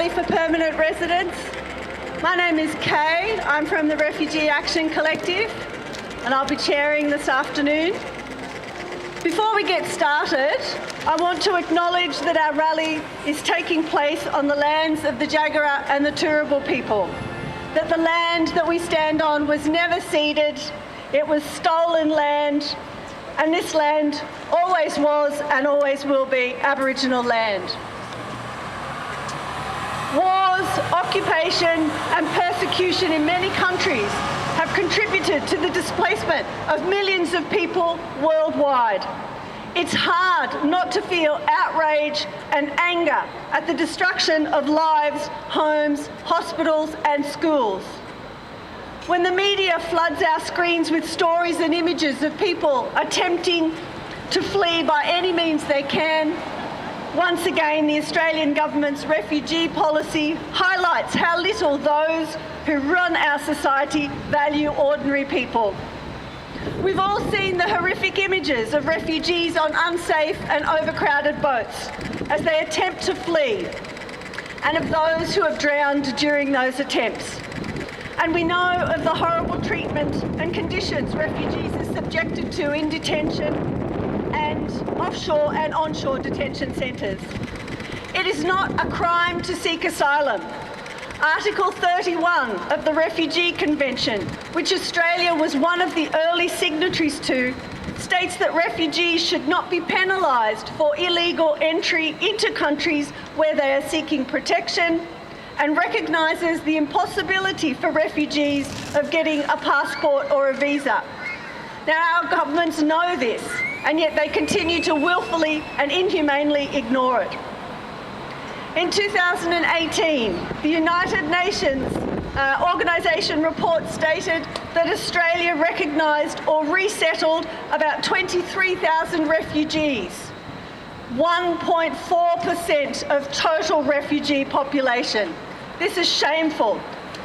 rally for permanent residents. My name is Kay. I'm from the Refugee Action Collective, and I'll be chairing this afternoon. Before we get started, I want to acknowledge that our rally is taking place on the lands of the Jagera and the Turrbal people, that the land that we stand on was never ceded, it was stolen land, and this land always was and always will be Aboriginal land. Wars, occupation and persecution in many countries have contributed to the displacement of millions of people worldwide. It's hard not to feel outrage and anger at the destruction of lives, homes, hospitals and schools. When the media floods our screens with stories and images of people attempting to flee by any means they can, once again the Australian government's refugee policy highlights how little those who run our society value ordinary people. We've all seen the horrific images of refugees on unsafe and overcrowded boats as they attempt to flee, and of those who have drowned during those attempts. And we know of the horrible treatment and conditions refugees are subjected to in detention and offshore and onshore detention centres. It is not a crime to seek asylum. Article 31 of the Refugee Convention, which Australia was one of the early signatories to, states that refugees should not be penalised for illegal entry into countries where they are seeking protection, and recognises the impossibility for refugees of getting a passport or a visa. Now, our governments know this, and yet they continue to willfully and inhumanely ignore it. In 2018, the United Nations organisation report stated that Australia recognised or resettled about 23,000 refugees, 1.4% of total refugee population. This is shameful.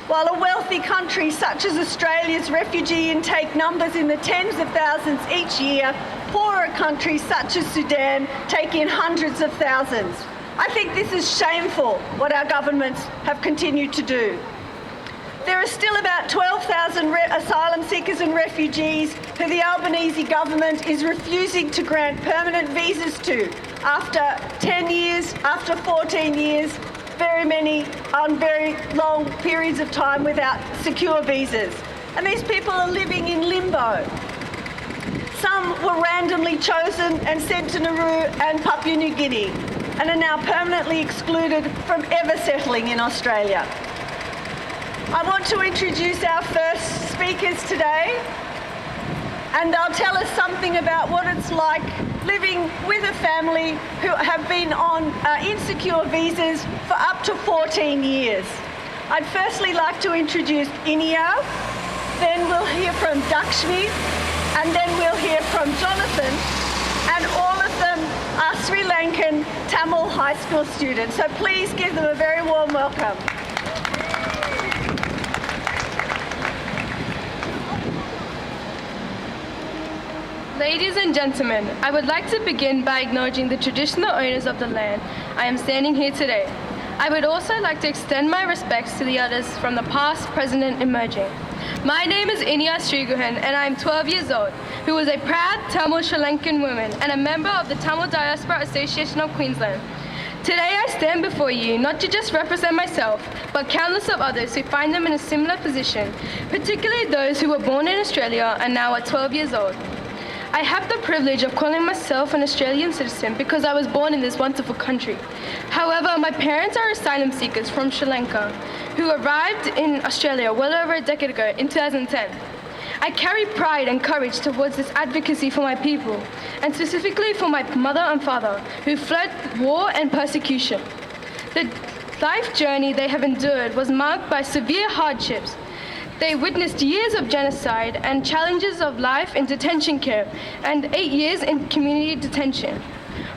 While a wealthy country such as Australia's refugee intake numbers in the tens of thousands each year, poorer countries such as Sudan take in hundreds of thousands. I think this is shameful, what our governments have continued to do. There are still about 12,000 asylum seekers and refugees who the Albanese government is refusing to grant permanent visas to after 10 years, after 14 years, very many on very long periods of time without secure visas. And these people are living in limbo. Some were randomly chosen and sent to Nauru and Papua New Guinea, and are now permanently excluded from ever settling in Australia. I want to introduce our first speakers today, and they'll tell us something about what it's like living with a family who have been on insecure visas for up to 14 years. I'd firstly like to introduce Iniya, then we'll hear from Dhakshmi, and then we'll hear from Jonathan, and all of them are Sri Lankan Tamil high school students. So please give them a very warm welcome. Ladies and gentlemen, I would like to begin by acknowledging the traditional owners of the land I am standing here today. I would also like to extend my respects to the elders from the past, present and emerging. My name is Iniya Srigugan and I am 12 years old, who is a proud Tamil Sri Lankan woman and a member of the Tamil Diaspora Association of Queensland. Today I stand before you not to just represent myself, but countless of others who find them in a similar position, particularly those who were born in Australia and now are 12 years old. I have the privilege of calling myself an Australian citizen because I was born in this wonderful country. However, my parents are asylum seekers from Sri Lanka who arrived in Australia well over a decade ago in 2010. I carry pride and courage towards this advocacy for my people, and specifically for my mother and father who fled war and persecution. The life journey they have endured was marked by severe hardships. They witnessed years of genocide and challenges of life in detention camp and 8 years in community detention.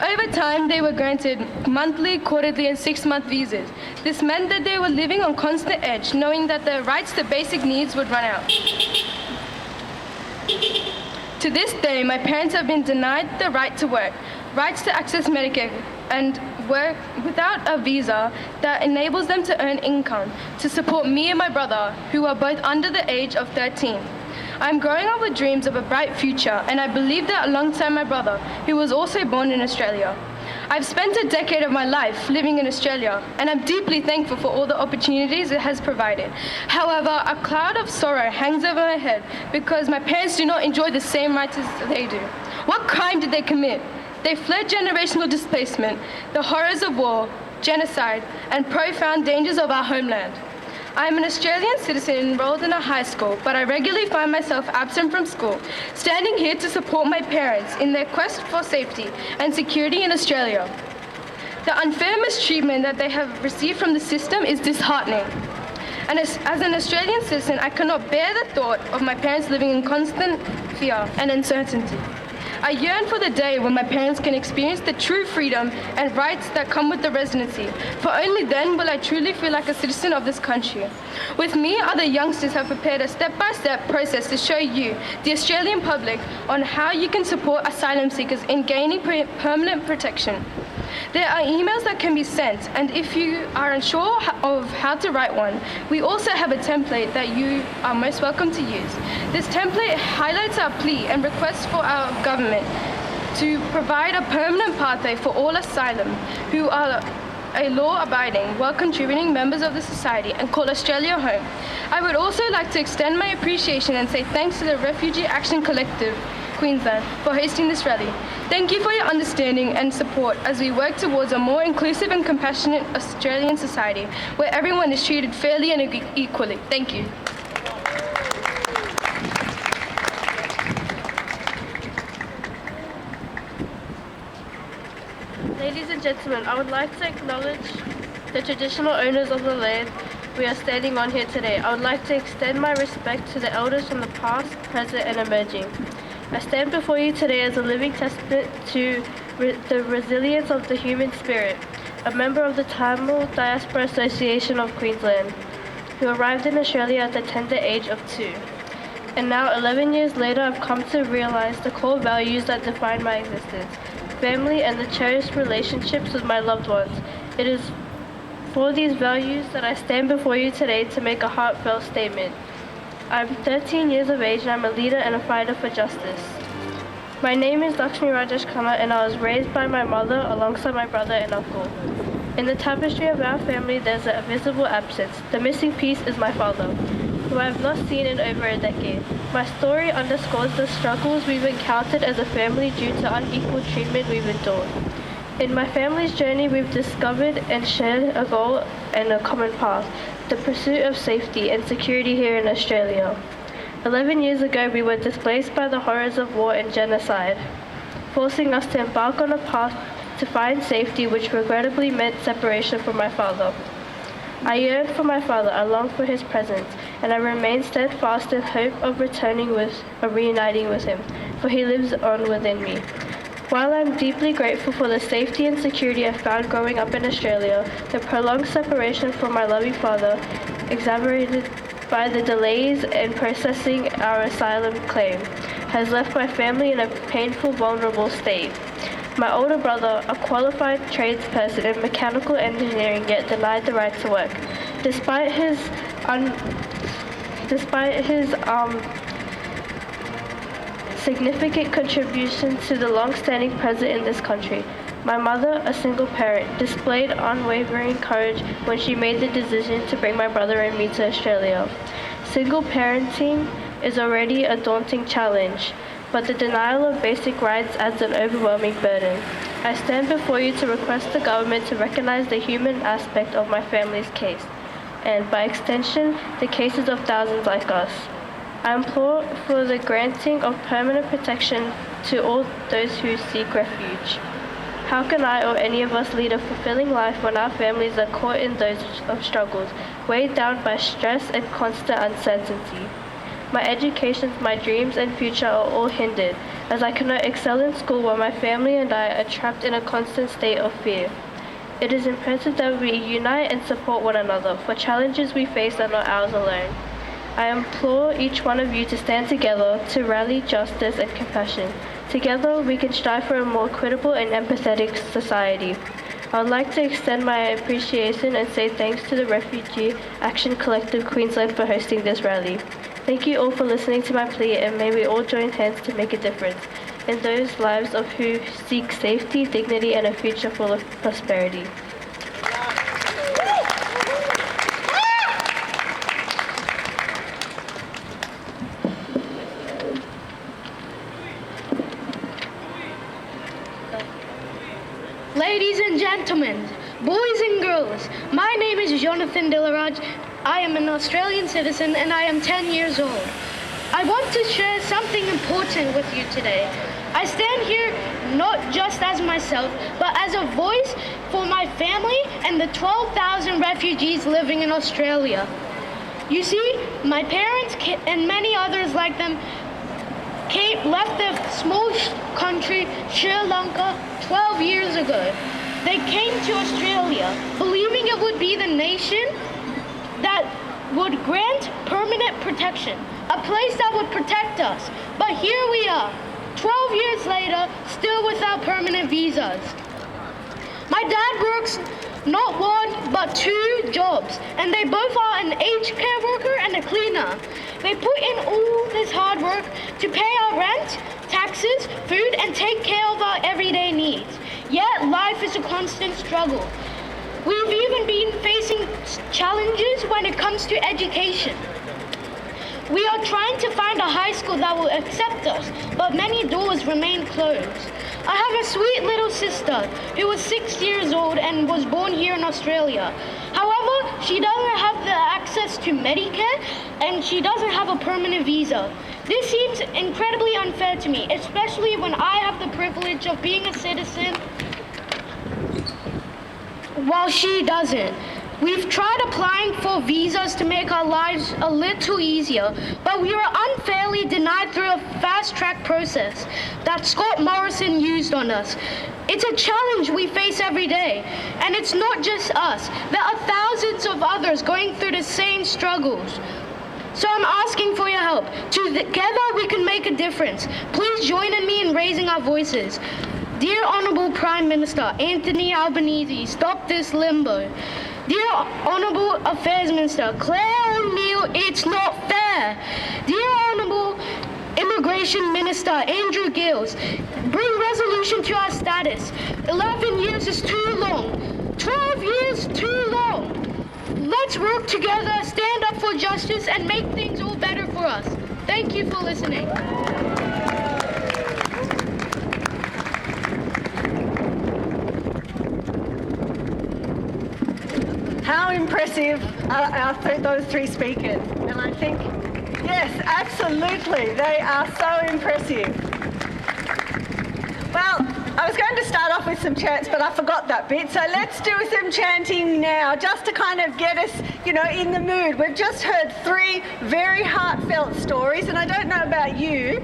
Over time, they were granted monthly, quarterly and 6-month visas. This meant that they were living on constant edge, knowing that their rights to basic needs would run out. To this day, my parents have been denied the right to work, rights to access Medicare, and work without a visa that enables them to earn income to support me and my brother, who are both under the age of 13. I'm growing up with dreams of a bright future, and I believe that alongside my brother, who was also born in Australia. I've spent a decade of my life living in Australia, and I'm deeply thankful for all the opportunities it has provided. However, a cloud of sorrow hangs over my head because my parents do not enjoy the same rights as they do. What crime did they commit? They fled generational displacement, the horrors of war, genocide, and profound dangers of our homeland. I am an Australian citizen enrolled in a high school, but I regularly find myself absent from school, standing here to support my parents in their quest for safety and security in Australia. The unfair mistreatment that they have received from the system is disheartening. And as an Australian citizen, I cannot bear the thought of my parents living in constant fear and uncertainty. I yearn for the day when my parents can experience the true freedom and rights that come with the residency, for only then will I truly feel like a citizen of this country. With me, other youngsters have prepared a step-by-step process to show you, the Australian public, on how you can support asylum seekers in gaining permanent protection. There are emails that can be sent, and if you are unsure of how to write one, we also have a template that you are most welcome to use. This template highlights our plea and request for our government to provide a permanent pathway for all asylum who are a law-abiding, well-contributing members of the society and call Australia home. I would also like to extend my appreciation and say thanks to the Refugee Action Collective, Queensland, for hosting this rally. Thank you for your understanding and support as we work towards a more inclusive and compassionate Australian society where everyone is treated fairly and equally. Thank you. Ladies and gentlemen, I would like to acknowledge the traditional owners of the land we are standing on here today. I would like to extend my respect to the elders from the past, present, and emerging. I stand before you today as a living testament to the resilience of the human spirit, a member of the Tamil Diaspora Association of Queensland, who arrived in Australia at the tender age of 2. And now, 11 years later, I've come to realize the core values that define my existence: family and the cherished relationships with my loved ones. It is for these values that I stand before you today to make a heartfelt statement. I'm 13 years of age and I'm a leader and a fighter for justice. My name is Dhakshmi and I was raised by my mother alongside my brother and uncle. In the tapestry of our family, there's a visible absence. The missing piece is my father, who I have not seen in over a decade. My story underscores the struggles we've encountered as a family due to unequal treatment we've endured. In my family's journey, we've discovered and shared a goal and a common path: the pursuit of safety and security here in Australia. 11 years ago, we were displaced by the horrors of war and genocide, forcing us to embark on a path to find safety, which regrettably meant separation from my father. I yearn for my father, I long for his presence, and I remain steadfast in hope of reuniting with him, for he lives on within me. While I'm deeply grateful for the safety and security I found growing up in Australia, the prolonged separation from my loving father, exacerbated by the delays in processing our asylum claim, has left my family in a painful, vulnerable state. My older brother, a qualified tradesperson in mechanical engineering, yet denied the right to work. Despite his significant contribution to the long-standing present in this country, my mother, a single parent, displayed unwavering courage when she made the decision to bring my brother and me to Australia. Single parenting is already a daunting challenge, but the denial of basic rights adds an overwhelming burden. I stand before you to request the government to recognize the human aspect of my family's case, and by extension, the cases of thousands like us. I implore for the granting of permanent protection to all those who seek refuge. How can I or any of us lead a fulfilling life when our families are caught in those of struggles, weighed down by stress and constant uncertainty? My education, my dreams and future are all hindered, as I cannot excel in school while my family and I are trapped in a constant state of fear. It is imperative that we unite and support one another, for challenges we face are not ours alone. I implore each one of you to stand together to rally justice and compassion. Together we can strive for a more equitable and empathetic society. I would like to extend my appreciation and say thanks to the Refugee Action Collective Queensland for hosting this rally. Thank you all for listening to my plea, and may we all join hands to make a difference in those lives of who seek safety, dignity, and a future full of prosperity. Ladies and gentlemen, boys and girls, my name is Jonathan Diloraj. I am an Australian citizen and I am 10 years old. I want to share something important with you today. I stand here not just as myself, but as a voice for my family and the 12,000 refugees living in Australia. You see, my parents and many others like them left their small country, Sri Lanka, 12 years ago. They came to Australia, believing it would be the nation that would grant permanent protection, a place that would protect us. But here we are, 12 years later, still without permanent visas. My dad works not one, but 2 jobs, and they both are an aged care worker and a cleaner. They put in all this hard work to pay our rent, taxes, food, and take care of our everyday needs. Yet life is a constant struggle. We've even been facing challenges when it comes to education. We are trying to find a high school that will accept us, but many doors remain closed. I have a sweet little sister who was 6 years old and was born here in Australia. However, she doesn't have the access to Medicare and she doesn't have a permanent visa. This seems incredibly unfair to me, especially when I have the privilege of being a citizen while she doesn't. We've tried applying for visas to make our lives a little easier, but we were unfairly denied through a fast-track process that Scott Morrison used on us. It's a challenge we face every day, and it's not just us. There are thousands of others going through the same struggles. So I'm asking for your help. Together we can make a difference. Please join me in raising our voices. Dear Honourable Prime Minister Anthony Albanese, stop this limbo. Dear Honourable Affairs Minister Claire O'Neill, it's not fair. Dear Honourable Immigration Minister Andrew Gills, bring resolution to our status. 11 years is too long. 12 years too long. Let's work together, stand up for justice, and make things all better for us. Thank you for listening. How impressive are those 3 speakers? And I think, yes, absolutely, they are so impressive. Well, I was going to start off with some chants, but I forgot that bit. So let's do some chanting now, just to kind of get us, in the mood. We've just heard 3 very heartfelt stories, and I don't know about you.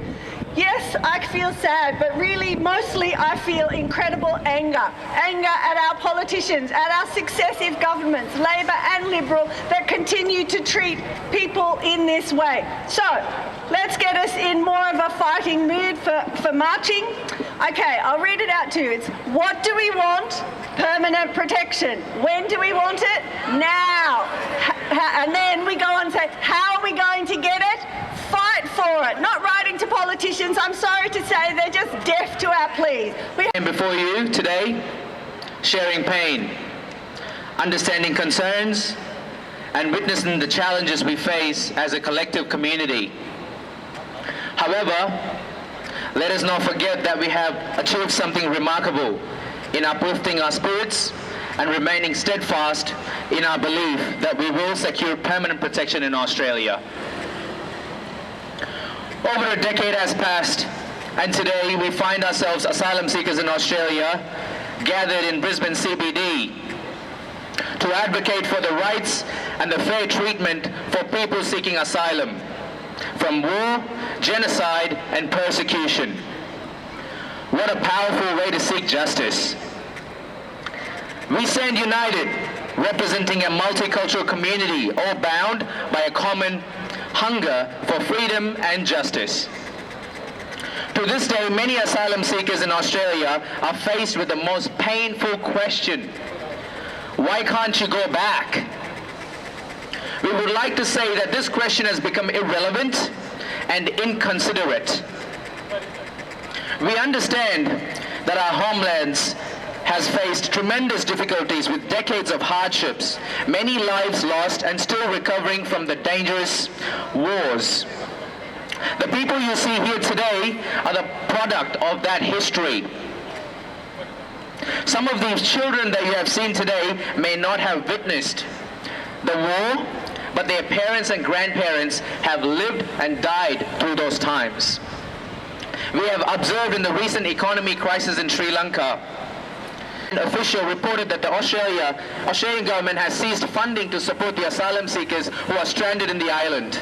Yes, I feel sad, but really, mostly I feel incredible anger. Anger at our politicians, at our successive governments, Labor and Liberal, that continue to treat people in this way. So, let's get us in more of a fighting mood for marching. Okay, I'll read it out to you. It's, what do we want? Permanent protection. When do we want it? Now. And then we go on and say, how are we going to get it? Fight for it. Not writing to politicians. I'm sorry to say they're just deaf to our pleas. And before you today, sharing pain, understanding concerns, and witnessing the challenges we face as a collective community. However, let us not forget that we have achieved something remarkable in uplifting our spirits and remaining steadfast in our belief that we will secure permanent protection in Australia. Over a decade has passed, and today we find ourselves asylum seekers in Australia gathered in Brisbane CBD to advocate for the rights and the fair treatment for people seeking asylum from war, genocide, and persecution. What a powerful way to seek justice. We stand united, representing a multicultural community, all bound by a common hunger for freedom and justice. To this day, many asylum seekers in Australia are faced with the most painful question: why can't you go back? We would like to say that this question has become irrelevant and inconsiderate. We understand that our homelands has faced tremendous difficulties with decades of hardships, many lives lost, and still recovering from the dangerous wars. The people you see here today are the product of that history. Some of these children that you have seen today may not have witnessed the war, but their parents and grandparents have lived and died through those times. We have observed in the recent economy crisis in Sri Lanka, an official reported that the Australian government has ceased funding to support the asylum seekers who are stranded in the island.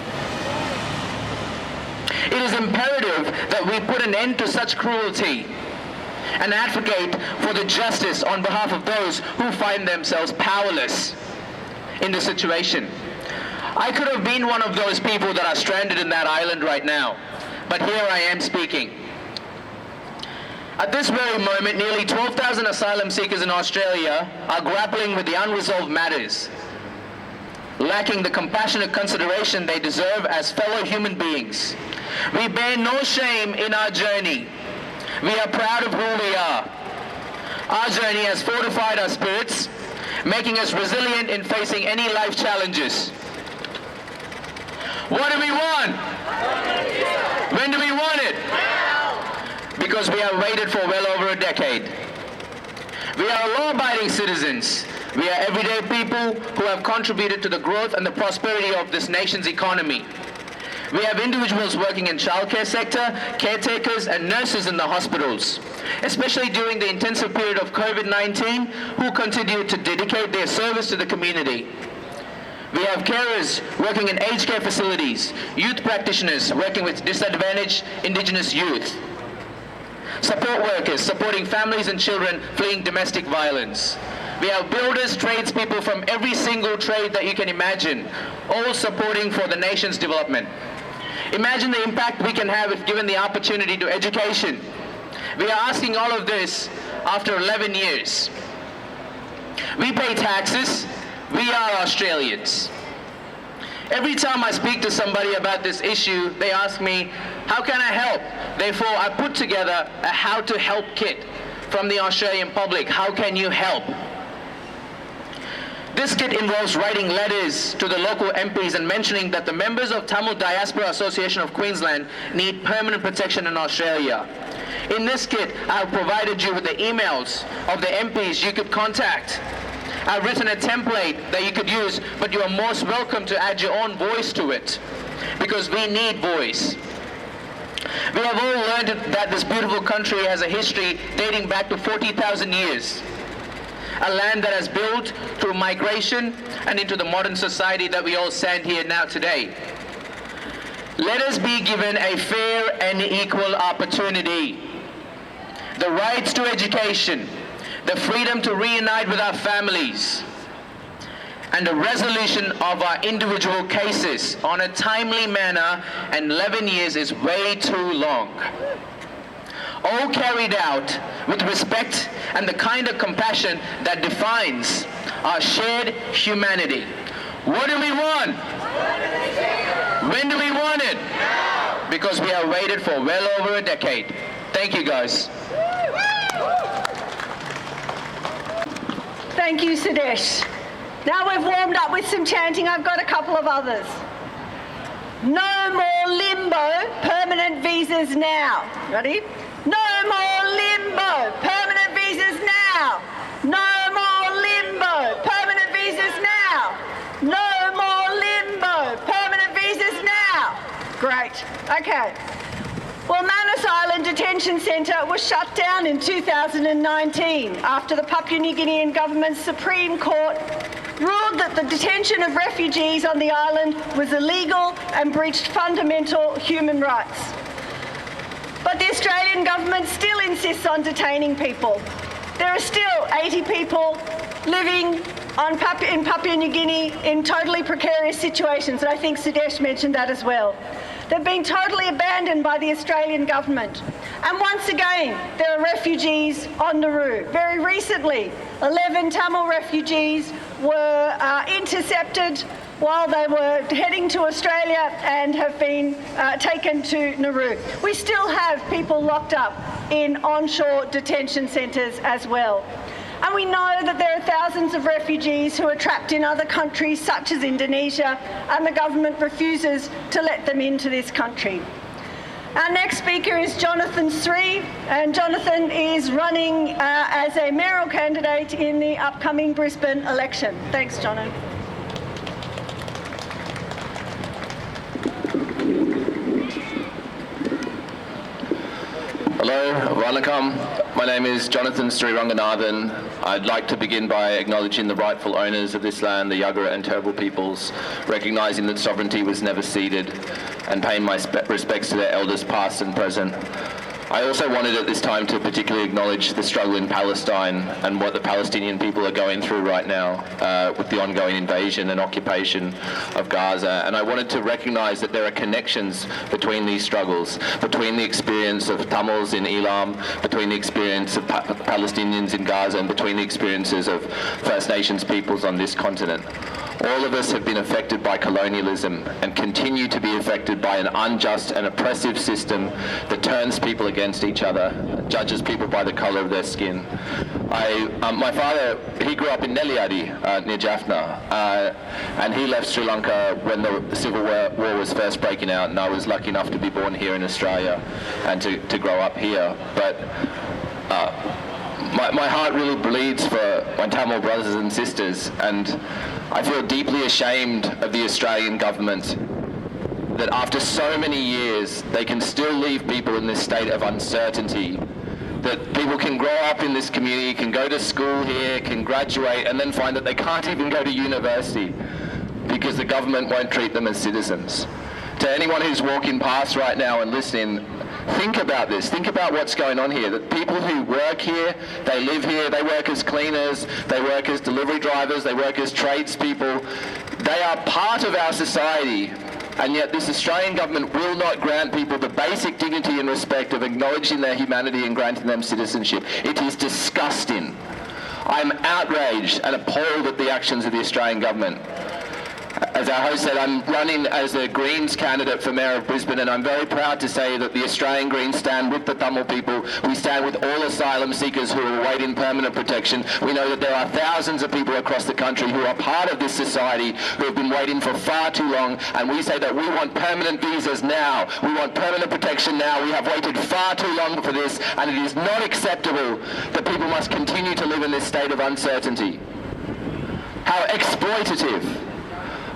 It is imperative that we put an end to such cruelty and advocate for the justice on behalf of those who find themselves powerless in the situation. I could have been one of those people that are stranded in that island right now, but here I am speaking. At this very moment, nearly 12,000 asylum seekers in Australia are grappling with the unresolved matters, lacking the compassionate consideration they deserve as fellow human beings. We bear no shame in our journey. We are proud of who we are. Our journey has fortified our spirits, making us resilient in facing any life challenges. What do we want? When do we want it? Because we have waited for well over a decade. We are law-abiding citizens. We are everyday people who have contributed to the growth and the prosperity of this nation's economy. We have individuals working in childcare sector, caretakers and nurses in the hospitals, especially during the intensive period of COVID-19, who continue to dedicate their service to the community. We have carers working in aged care facilities, youth practitioners working with disadvantaged Indigenous youth, support workers supporting families and children fleeing domestic violence. We have builders, tradespeople from every single trade that you can imagine, all supporting for the nation's development. Imagine the impact we can have if given the opportunity to education. We are asking all of this after 11 years. We pay taxes. We are Australians. Every time I speak to somebody about this issue, they ask me, how can I help? Therefore, I put together a how to help kit from the Australian public. How can you help? This kit involves writing letters to the local MPs and mentioning that the members of Tamil Diaspora Association of Queensland need permanent protection in Australia. In this kit, I have provided you with the emails of the MPs you could contact. I've written a template that you could use, but you are most welcome to add your own voice to it, because we need voice. We have all learned that this beautiful country has a history dating back to 40,000 years. A land that has built through migration and into the modern society that we all stand here now today. Let us be given a fair and equal opportunity. The rights to education, the freedom to reunite with our families, and the resolution of our individual cases on a timely manner, and 11 years is way too long. All carried out with respect and the kind of compassion that defines our shared humanity. What do we want? When do we want it? Because we have waited for well over a decade. Thank you, guys. Thank you, Sudhesh. Now we've warmed up with some chanting, I've got a couple of others. No more limbo, permanent visas now. Ready? No more limbo, permanent visas now. No more limbo, permanent visas now. No more limbo, permanent visas now. Great. Okay. Well, Manus Island Detention Centre was shut down in 2019 after the Papua New Guinean government's Supreme Court ruled that the detention of refugees on the island was illegal and breached fundamental human rights. But the Australian government still insists on detaining people. There are still 80 people living in Papua New Guinea in totally precarious situations, and I think Sudhesh mentioned that as well. They've been totally abandoned by the Australian government. And once again, there are refugees on Nauru. Very recently, 11 Tamil refugees were intercepted while they were heading to Australia and have been taken to Nauru. We still have people locked up in onshore detention centres as well. And we know that there are thousands of refugees who are trapped in other countries such as Indonesia, and the government refuses to let them into this country. Our next speaker is Jonathan Sri, and Jonathan is running as a mayoral candidate in the upcoming Brisbane election. Thanks, Jono. Hello, Vanakkam. My name is Jonathan Sriranganathan. I'd like to begin by acknowledging the rightful owners of this land, the Yagara and Turrbal peoples, recognising that sovereignty was never ceded, and paying my respects to their elders past and present. I also wanted at this time to particularly acknowledge the struggle in Palestine and what the Palestinian people are going through right now with the ongoing invasion and occupation of Gaza. And I wanted to recognise that there are connections between these struggles, between the experience of Tamils in Elam, between the experience of Palestinians in Gaza, and between the experiences of First Nations peoples on this continent. All of us have been affected by colonialism and continue to be affected by an unjust and oppressive system that turns people against each other, judges people by the colour of their skin. My father, he grew up in Neliadi near Jaffna, and he left Sri Lanka when the Civil War was first breaking out, and I was lucky enough to be born here in Australia and to grow up here. But my heart really bleeds for my Tamil brothers and sisters, and I feel deeply ashamed of the Australian government that after so many years they can still leave people in this state of uncertainty, that people can grow up in this community, can go to school here, can graduate, and then find that they can't even go to university because the government won't treat them as citizens. To anyone who's walking past right now and listening, think about this. Think about what's going on here. That people who work here, they live here, they work as cleaners, they work as delivery drivers, they work as tradespeople. They are part of our society, and yet this Australian government will not grant people the basic dignity and respect of acknowledging their humanity and granting them citizenship. It is disgusting. I'm outraged and appalled at the actions of the Australian government. As our host said, I'm running as a Greens candidate for Mayor of Brisbane, and I'm very proud to say that the Australian Greens stand with the Tamil people. We stand with all asylum seekers who are awaiting permanent protection. We know that there are thousands of people across the country who are part of this society who have been waiting for far too long, and we say that we want permanent visas now. We want permanent protection now. We have waited far too long for this, and it is not acceptable that people must continue to live in this state of uncertainty. How exploitative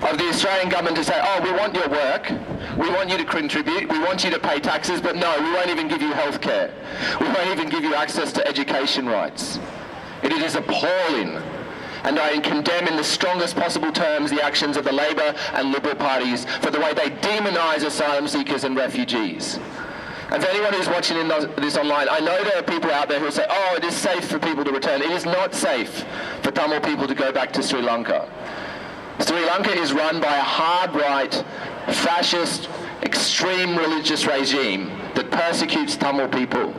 of the Australian government to say, oh, we want your work, we want you to contribute, we want you to pay taxes, but no, we won't even give you health care. We won't even give you access to education rights. It is appalling. And I condemn in the strongest possible terms the actions of the Labor and Liberal parties for the way they demonise asylum seekers and refugees. And for anyone who's watching this online, I know there are people out there who say, oh, it is safe for people to return. It is not safe for Tamil people to go back to Sri Lanka. Sri Lanka is run by a hard-right, fascist, extreme religious regime that persecutes Tamil people.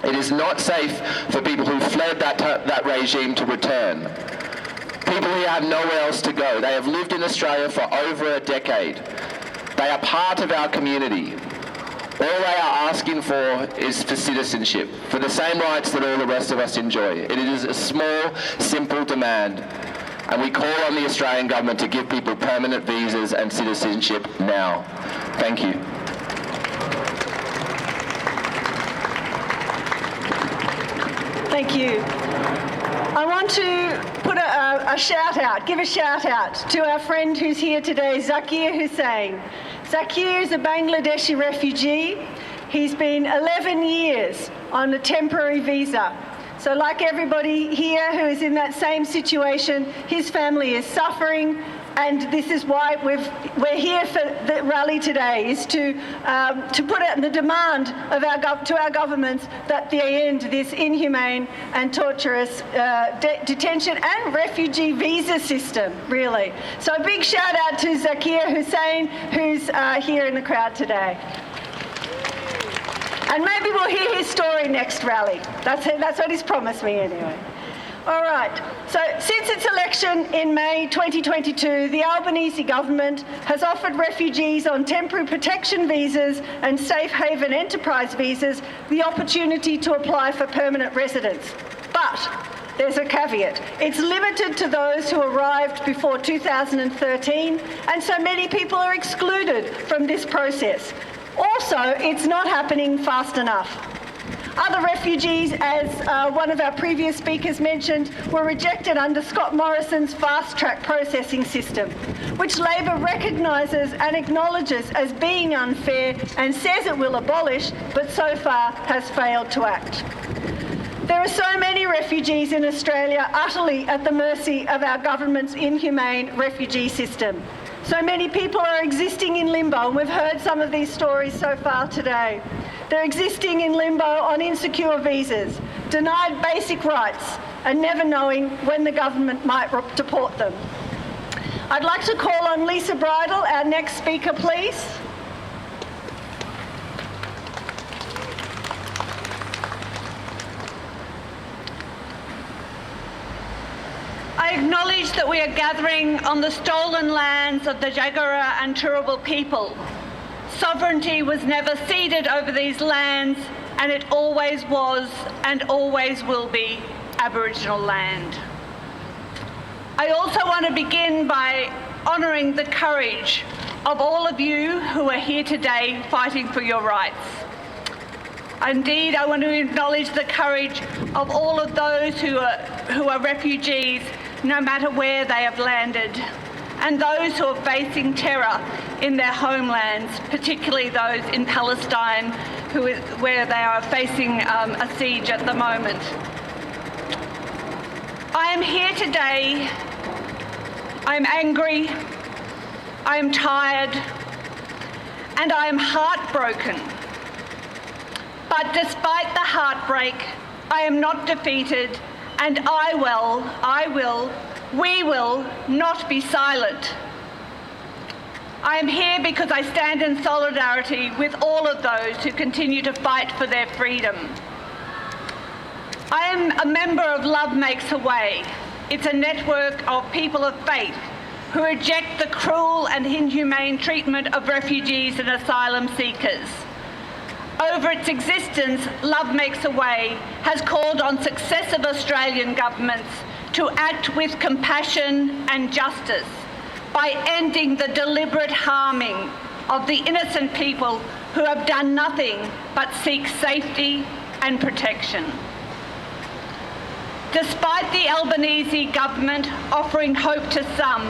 It is not safe for people who fled that regime to return. People who have nowhere else to go. They have lived in Australia for over a decade. They are part of our community. All they are asking for is for citizenship, for the same rights that all the rest of us enjoy. It is a small, simple demand. And we call on the Australian government to give people permanent visas and citizenship now. Thank you. Thank you. I want to put a shout out, give a shout out to our friend who's here today, Zakir Hussain. Zakir is a Bangladeshi refugee. He's been 11 years on a temporary visa. So like everybody here who is in that same situation, his family is suffering. And this is why we're here for the rally today, is to put out the demand of to our governments that they end this inhumane and torturous detention and refugee visa system, really. So a big shout out to Zakir Hussain, who's here in the crowd today. And maybe we'll hear his story next rally. That's what he's promised me anyway. All right, so since its election in May 2022, the Albanese government has offered refugees on temporary protection visas and safe haven enterprise visas the opportunity to apply for permanent residence. But there's a caveat. It's limited to those who arrived before 2013, and so many people are excluded from this process. Also, it's not happening fast enough. Other refugees, as one of our previous speakers mentioned, were rejected under Scott Morrison's fast-track processing system, which Labor recognises and acknowledges as being unfair and says it will abolish, but so far has failed to act. There are so many refugees in Australia utterly at the mercy of our government's inhumane refugee system. So many people are existing in limbo, and we've heard some of these stories so far today. They're existing in limbo on insecure visas, denied basic rights, and never knowing when the government might deport them. I'd like to call on Lisa Bridle, our next speaker, please. I acknowledge that we are gathering on the stolen lands of the Jagera and Turrbal people. Sovereignty was never ceded over these lands, and it always was and always will be Aboriginal land. I also want to begin by honouring the courage of all of you who are here today fighting for your rights. Indeed, I want to acknowledge the courage of all of those who are refugees, no matter where they have landed, and those who are facing terror in their homelands, particularly those in Palestine where they are facing a siege at the moment. I am here today. I am angry, I am tired, and I am heartbroken. But despite the heartbreak, I am not defeated, and we will not be silent. I am here because I stand in solidarity with all of those who continue to fight for their freedom. I am a member of Love Makes a Way. It's a network of people of faith who reject the cruel and inhumane treatment of refugees and asylum seekers. Over its existence, Love Makes a Way has called on successive Australian governments to act with compassion and justice by ending the deliberate harming of the innocent people who have done nothing but seek safety and protection. Despite the Albanese government offering hope to some,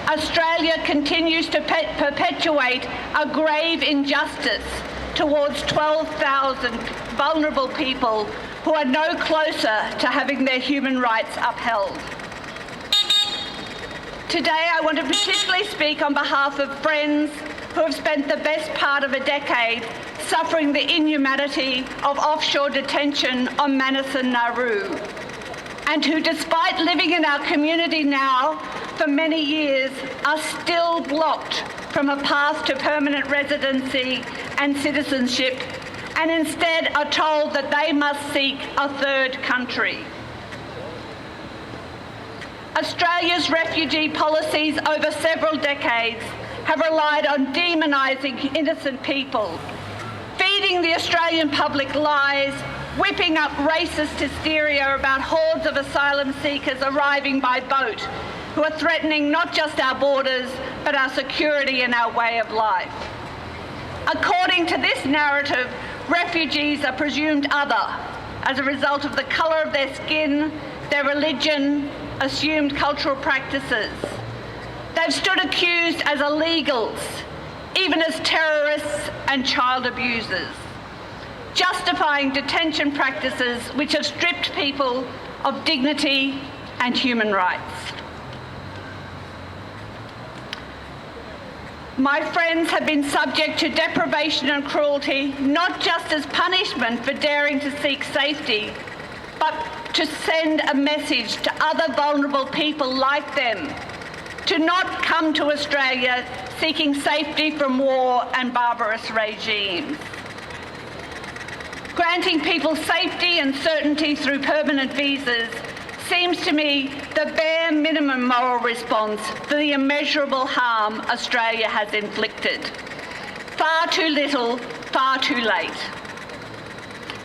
Australia continues to perpetuate a grave injustice towards 12,000 vulnerable people who are no closer to having their human rights upheld. Today I want to particularly speak on behalf of friends who have spent the best part of a decade suffering the inhumanity of offshore detention on Manus and Nauru, and who, despite living in our community now for many years, are still blocked from a path to permanent residency and citizenship, and instead are told that they must seek a third country. Australia's refugee policies over several decades have relied on demonising innocent people, feeding the Australian public lies, whipping up racist hysteria about hordes of asylum seekers arriving by boat who are threatening not just our borders but our security and our way of life. According to this narrative, refugees are presumed other as a result of the colour of their skin, their religion, assumed cultural practices. They've stood accused as illegals, even as terrorists and child abusers, justifying detention practices which have stripped people of dignity and human rights. My friends have been subject to deprivation and cruelty, not just as punishment for daring to seek safety, but to send a message to other vulnerable people like them to not come to Australia seeking safety from war and barbarous regimes. Granting people safety and certainty through permanent visas seems to me the bare minimum moral response for the immeasurable harm Australia has inflicted. Far too little, far too late.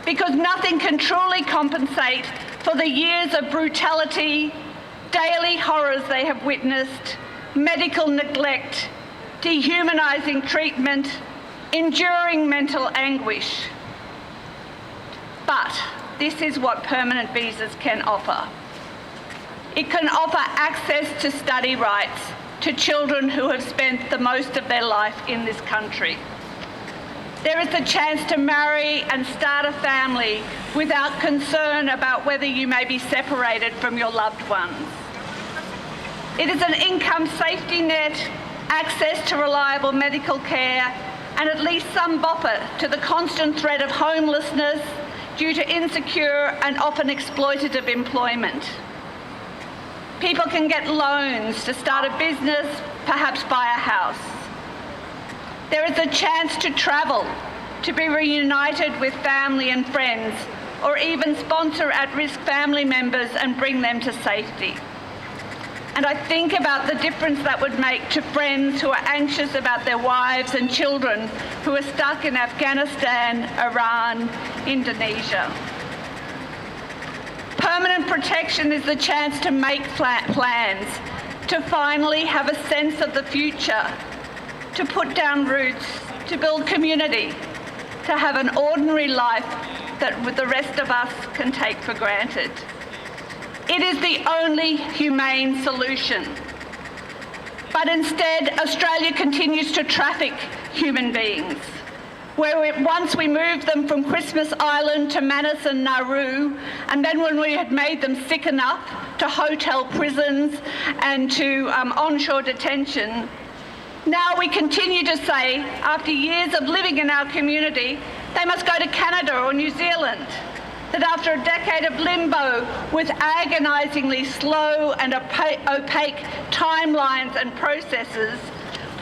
Because nothing can truly compensate for the years of brutality, daily horrors they have witnessed, medical neglect, dehumanising treatment, enduring mental anguish. But this is what permanent visas can offer. It can offer access to study rights to children who have spent the most of their life in this country. There is a chance to marry and start a family without concern about whether you may be separated from your loved ones. It is an income safety net, access to reliable medical care, and at least some buffer to the constant threat of homelessness due to insecure and often exploitative employment. People can get loans to start a business, perhaps buy a house. There is a chance to travel, to be reunited with family and friends, or even sponsor at-risk family members and bring them to safety. And I think about the difference that would make to friends who are anxious about their wives and children who are stuck in Afghanistan, Iran, Indonesia. Permanent protection is the chance to make plans, to finally have a sense of the future, to put down roots, to build community, to have an ordinary life that the rest of us can take for granted. It is the only humane solution. But instead, Australia continues to traffic human beings. Once we moved them from Christmas Island to Manus and Nauru, and then when we had made them sick enough, to hotel prisons and to onshore detention, now we continue to say, after years of living in our community, they must go to Canada or New Zealand. That after a decade of limbo with agonisingly slow and opaque timelines and processes,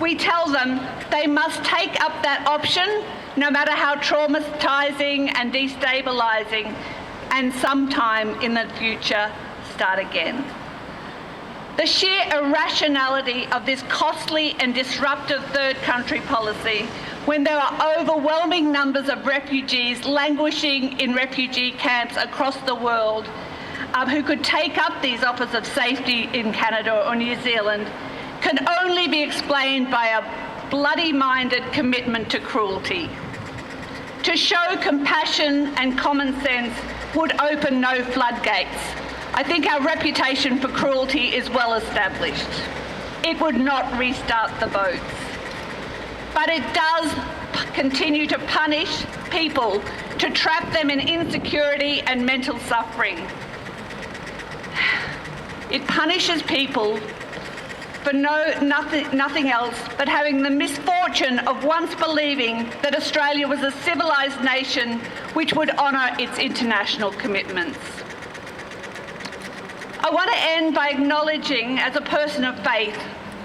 we tell them they must take up that option, no matter how traumatising and destabilising, and sometime in the future start again. The sheer irrationality of this costly and disruptive third country policy, when there are overwhelming numbers of refugees languishing in refugee camps across the world, who could take up these offers of safety in Canada or New Zealand, can only be explained by a bloody-minded commitment to cruelty. To show compassion and common sense would open no floodgates. I think our reputation for cruelty is well established. It would not restart the boats. But it does continue to punish people, to trap them in insecurity and mental suffering. It punishes people for nothing else but having the misfortune of once believing that Australia was a civilised nation which would honour its international commitments. I want to end by acknowledging, as a person of faith,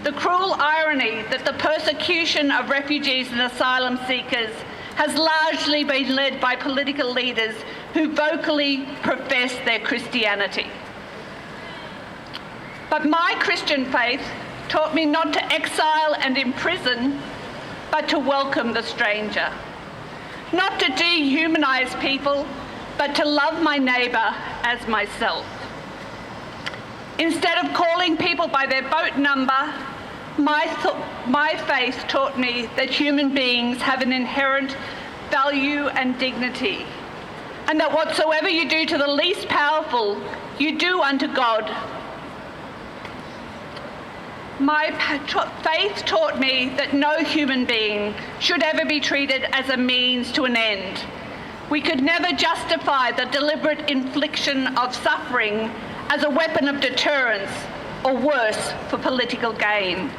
the cruel irony that the persecution of refugees and asylum seekers has largely been led by political leaders who vocally profess their Christianity. But my Christian faith taught me not to exile and imprison, but to welcome the stranger. Not to dehumanise people, but to love my neighbour as myself. Instead of calling people by their boat number, my faith taught me that human beings have an inherent value and dignity, and that whatsoever you do to the least powerful, you do unto God. My faith taught me that no human being should ever be treated as a means to an end. We could never justify the deliberate infliction of suffering as a weapon of deterrence, or worse, for political gain.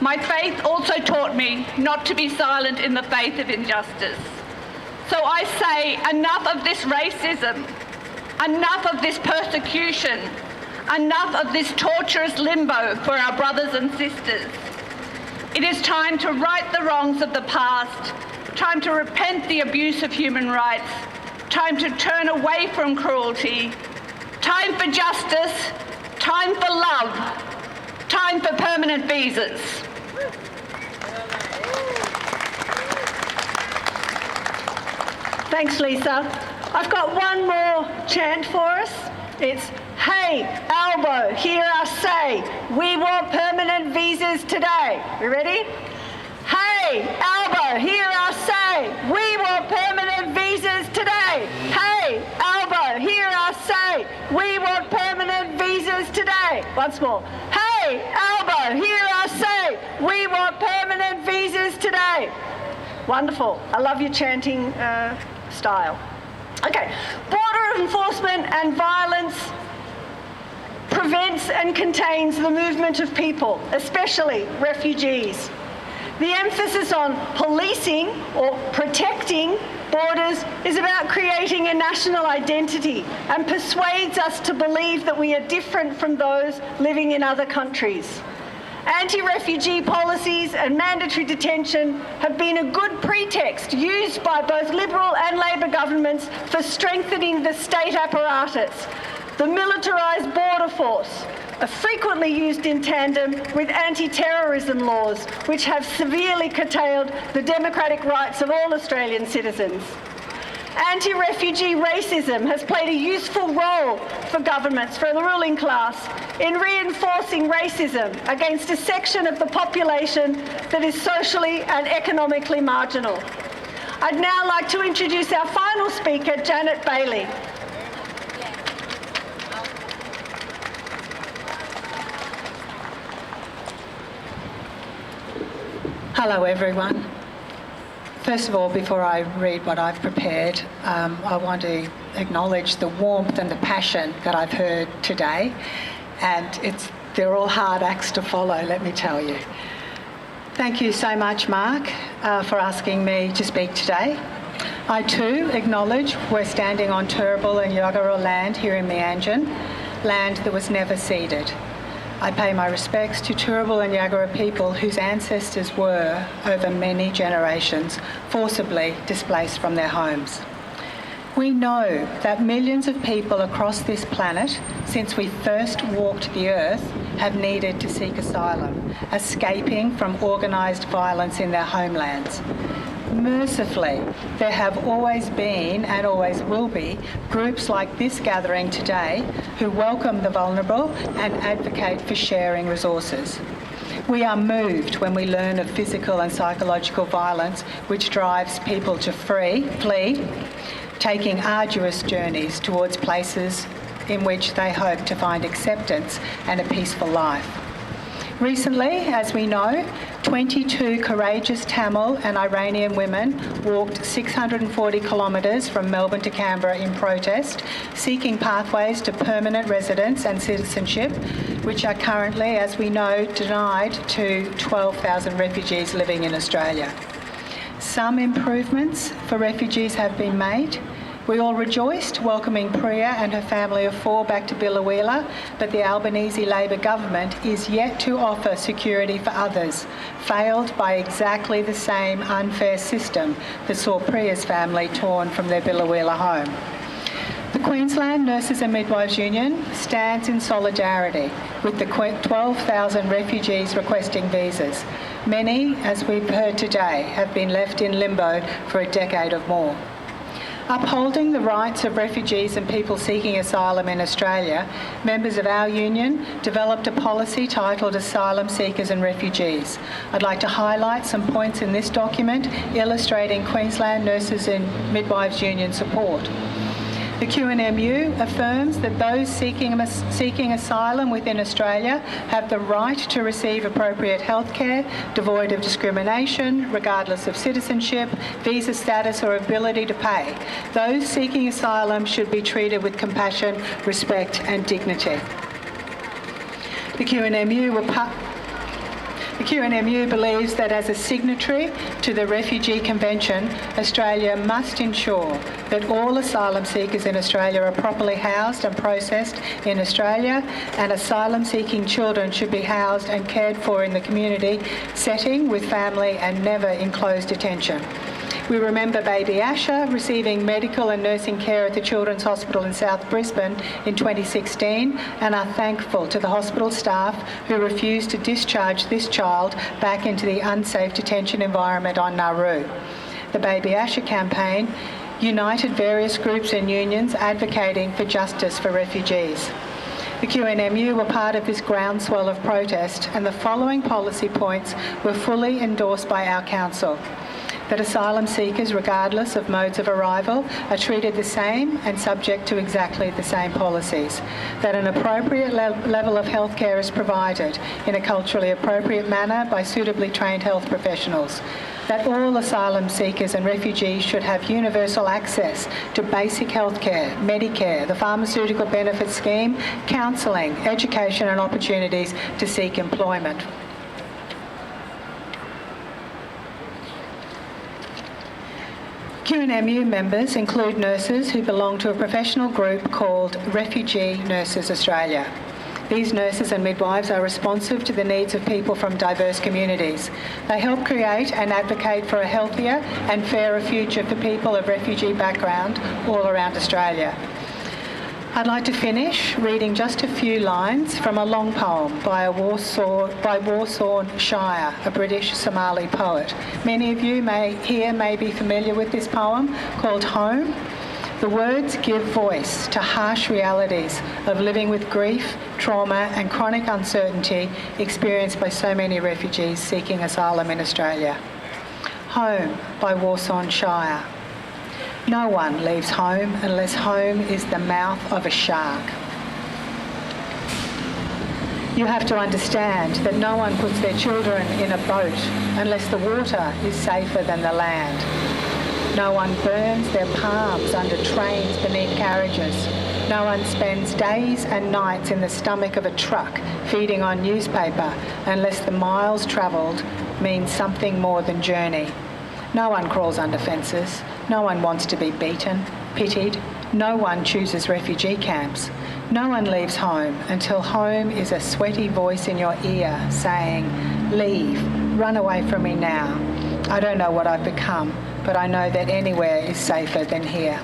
My faith also taught me not to be silent in the face of injustice. So I say, enough of this racism, enough of this persecution, enough of this torturous limbo for our brothers and sisters. It is time to right the wrongs of the past, time to repent the abuse of human rights, time to turn away from cruelty, time for justice, time for love, time for permanent visas. Thanks, Lisa. I've got one more chant for us. It's, hey, Albo, hear us say, we want permanent visas today. You ready? Hey, Albo, hear us say, we want permanent visas today. Hey, Albo, hear us say, we want permanent visas today. Once more. Hey, Albo, hear us say, we want permanent visas today. Wonderful. I love your chanting style. Okay, border enforcement and violence prevents and contains the movement of people, especially refugees. The emphasis on policing or protecting borders is about creating a national identity and persuades us to believe that we are different from those living in other countries. Anti-refugee policies and mandatory detention have been a good pretext used by both Liberal and Labor governments for strengthening the state apparatus. The militarised border force are frequently used in tandem with anti-terrorism laws, which have severely curtailed the democratic rights of all Australian citizens. Anti-refugee racism has played a useful role for governments, for the ruling class, in reinforcing racism against a section of the population that is socially and economically marginal. I'd now like to introduce our final speaker, Janet Baillie. Hello everyone. First of all, before I read what I've prepared, I want to acknowledge the warmth and the passion that I've heard today, and they're all hard acts to follow, let me tell you. Thank you so much, Mark, for asking me to speak today. I too acknowledge we're standing on Turrbal and Yagara land here in Meanjin, land that was never ceded. I pay my respects to Turrbal and Yagara people whose ancestors were, over many generations, forcibly displaced from their homes. We know that millions of people across this planet, since we first walked the earth, have needed to seek asylum, escaping from organised violence in their homelands. Mercifully, there have always been and always will be groups like this gathering today who welcome the vulnerable and advocate for sharing resources. We are moved when we learn of physical and psychological violence which drives people to flee, taking arduous journeys towards places in which they hope to find acceptance and a peaceful life. Recently, as we know, 22 courageous Tamil and Iranian women walked 640 kilometres from Melbourne to Canberra in protest, seeking pathways to permanent residence and citizenship, which are currently, as we know, denied to 12,000 refugees living in Australia. Some improvements for refugees have been made. We all rejoiced welcoming Priya and her family of 4 back to Biloela, but the Albanese Labor government is yet to offer security for others, failed by exactly the same unfair system that saw Priya's family torn from their Biloela home. The Queensland Nurses and Midwives Union stands in solidarity with the 12,000 refugees requesting visas. Many, as we've heard today, have been left in limbo for a decade or more. Upholding the rights of refugees and people seeking asylum in Australia, members of our union developed a policy titled Asylum Seekers and Refugees. I'd like to highlight some points in this document illustrating Queensland Nurses and Midwives Union support. The QNMU affirms that those seeking asylum within Australia have the right to receive appropriate healthcare, devoid of discrimination, regardless of citizenship, visa status or ability to pay. Those seeking asylum should be treated with compassion, respect and dignity. The The QNMU believes that as a signatory to the Refugee Convention, Australia must ensure that all asylum seekers in Australia are properly housed and processed in Australia, and asylum-seeking children should be housed and cared for in the community setting with family and never in closed detention. We remember baby Asher receiving medical and nursing care at the Children's Hospital in South Brisbane in 2016 and are thankful to the hospital staff who refused to discharge this child back into the unsafe detention environment on Nauru. The Baby Asher campaign united various groups and unions advocating for justice for refugees. The QNMU were part of this groundswell of protest, and the following policy points were fully endorsed by our council. That asylum seekers, regardless of modes of arrival, are treated the same and subject to exactly the same policies. That an appropriate level of healthcare is provided in a culturally appropriate manner by suitably trained health professionals. That all asylum seekers and refugees should have universal access to basic healthcare, Medicare, the pharmaceutical benefits scheme, counselling, education and opportunities to seek employment. QNMU members include nurses who belong to a professional group called Refugee Nurses Australia. These nurses and midwives are responsive to the needs of people from diverse communities. They help create and advocate for a healthier and fairer future for people of refugee background all around Australia. I'd like to finish reading just a few lines from a long poem by Warsaw Shire, a British Somali poet. Many of you may be familiar with this poem called Home. The words give voice to harsh realities of living with grief, trauma and chronic uncertainty experienced by so many refugees seeking asylum in Australia. Home by Warsaw Shire. No one leaves home unless home is the mouth of a shark. You have to understand that no one puts their children in a boat unless the water is safer than the land. No one burns their palms under trains beneath carriages. No one spends days and nights in the stomach of a truck feeding on newspaper unless the miles travelled means something more than journey. No one crawls under fences. No one wants to be beaten, pitied. No one chooses refugee camps. No one leaves home until home is a sweaty voice in your ear saying, "Leave, run away from me now. I don't know what I've become, but I know that anywhere is safer than here."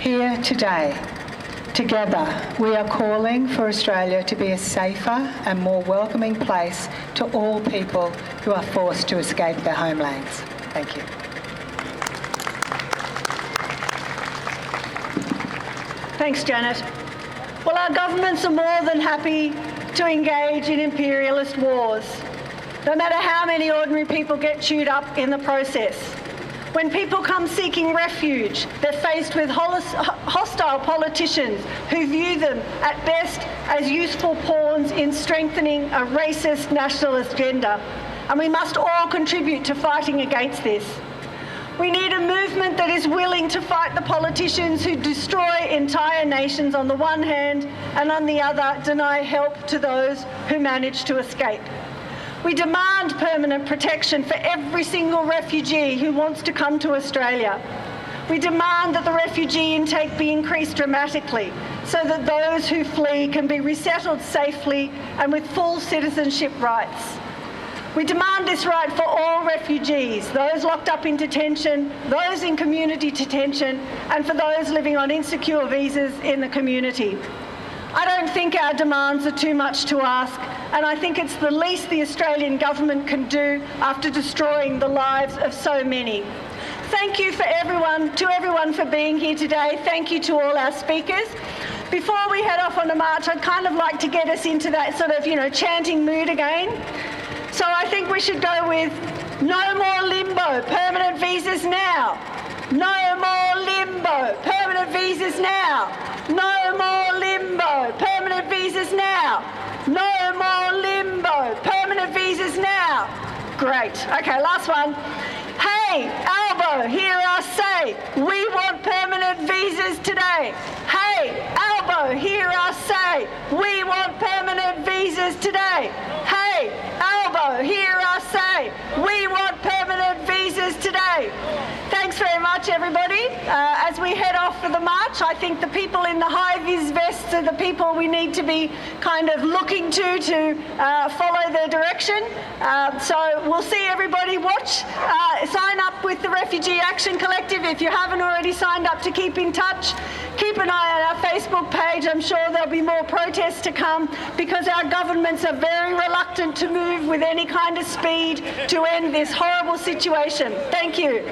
Here today, together, we are calling for Australia to be a safer and more welcoming place to all people who are forced to escape their homelands. Thank you. Thanks, Janet. Well, our governments are more than happy to engage in imperialist wars, no matter how many ordinary people get chewed up in the process. When people come seeking refuge, they're faced with hostile politicians who view them at best as useful pawns in strengthening a racist nationalist agenda. And we must all contribute to fighting against this. We need a movement that is willing to fight the politicians who destroy entire nations on the one hand and on the other deny help to those who manage to escape. We demand permanent protection for every single refugee who wants to come to Australia. We demand that the refugee intake be increased dramatically so that those who flee can be resettled safely and with full citizenship rights. We demand this right for all refugees, those locked up in detention, those in community detention, and for those living on insecure visas in the community. I don't think our demands are too much to ask, and I think it's the least the Australian government can do after destroying the lives of so many. Thank you to everyone for being here today. Thank you to all our speakers. Before we head off on a march, I'd kind of like to get us into that sort of, chanting mood again. So I think we should go with no more limbo, permanent visas now. No more limbo, permanent visas now. No more limbo, permanent visas now. No more limbo, permanent visas now. Great. Okay, last one. Hey, Albo, hear us say, we want permanent visas today. Hey, Albo, hear us say, we want permanent visas today. Hey, Albo, as we head off for the march. I think the people in the high-vis vests are the people we need to be kind of looking to follow their direction. So we'll see everybody. Sign up with the Refugee Action Collective if you haven't already signed up to keep in touch. Keep an eye on our Facebook page. I'm sure there'll be more protests to come because our governments are very reluctant to move with any kind of speed to end this horrible situation. Thank you.